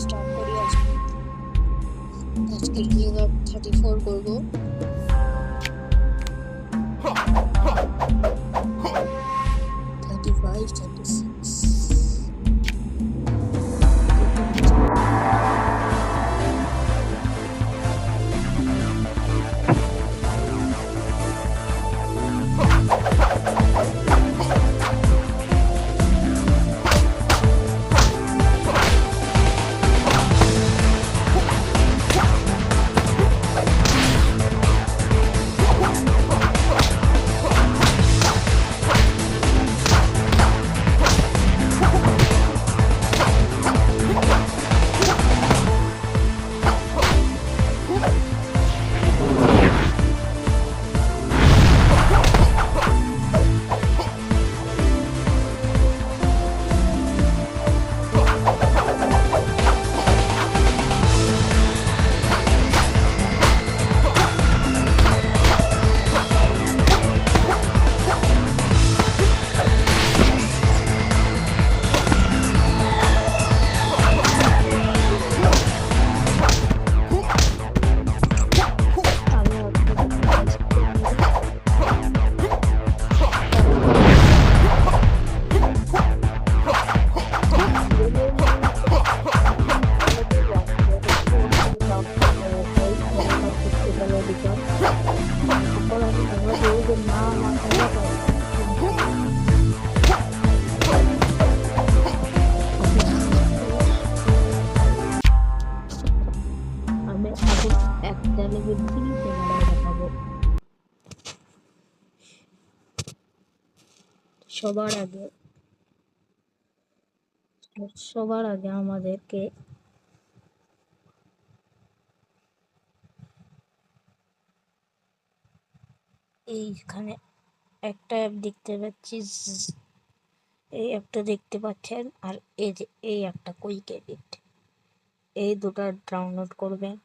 Start করি। আজকে river 34 করবো। 35, 36 সবার আগে আমাদেরকে এইখানে একটা অ্যাপ দেখতে পাচ্ছি, এই অ্যাপটা দেখতে পাচ্ছেন, আর এই যে এই একটা কুইক এডিট, এই দুটো ডাউনলোড করবেন।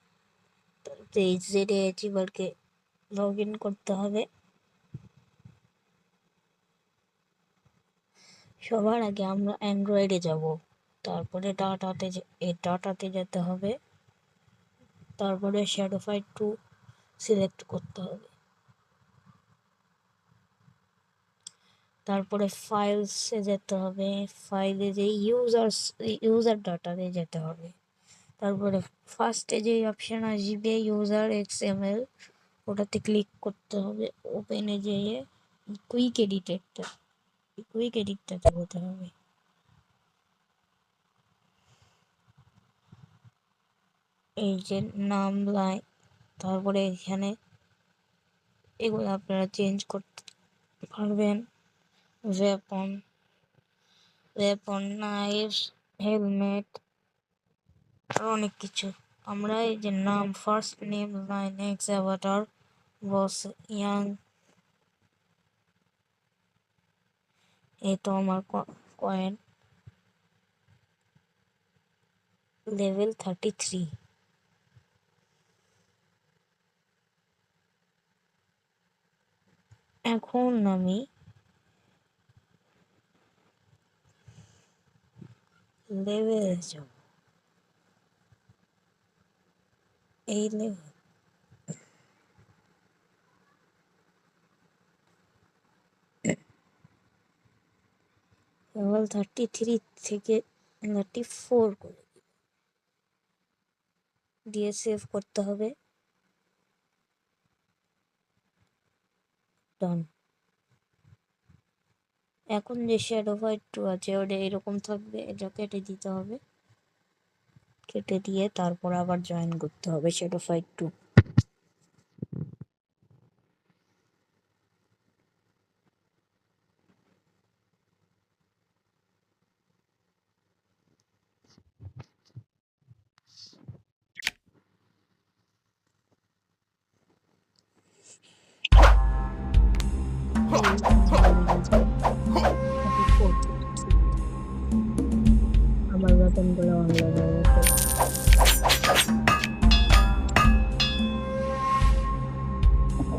এই জেডে অ্যাচিভারকে লগ ইন করতে হবে। সবার আগে আমরা অ্যান্ড্রয়েডে যাব, তারপরে ডাটাতে যেতে হবে, তারপরে শ্যাডোফাই 2 সিলেক্ট করতে হবে, তারপরে ফাইলসে যেতে হবে, ফাইলে যে ইউজার ডাটাতে যেতে হবে, তারপরে ফার্স্টে যে অপশন আসবে ইউজার XML, ওটাতে ক্লিক করতে হবে। ওপেনে যেয়ে কুইক এডিটটাতে যেতে হবে। এই যে নাম লাইন, তারপরে এখানে এগুলো আপনারা চেঞ্জ করতে পারবেন। ওয়েপন, নাইফ, হেলমেট, আর অনেক কিছু। আমরা এই যে নাম, first name, line, X, avatar, boss, young, এই তো আমার কয়েন লেভেল 33। এখন আমি লেভেলে যাব, এই লেভেল লেভেল 33 থেকে 34 করে দিয়ে সেভ করতে হবে। ডান। এখন যে শ্যাডোফাই 2 আছে ওটা এরকম থাকবে, এটা কেটে দিতে হবে। কেটে দিয়ে তারপর আবার জয়েন করতে হবে শ্যাডোফাই 2। আমার বেতনগুলো অনলাইন হয়ে গেছে।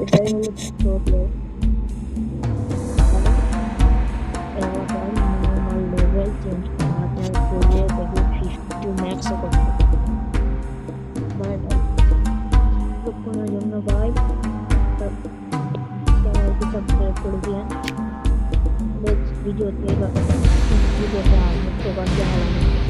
এটাই হলো প্রবলেম। নর্মাল লেভেল চেঞ্জ করা যায়, 50 ম্যাক্সও করতে সাবস্ক্রাইব করে দিয়েন। নেক্সট ভিডিওতে আর মুক্তবাদ জানালাম।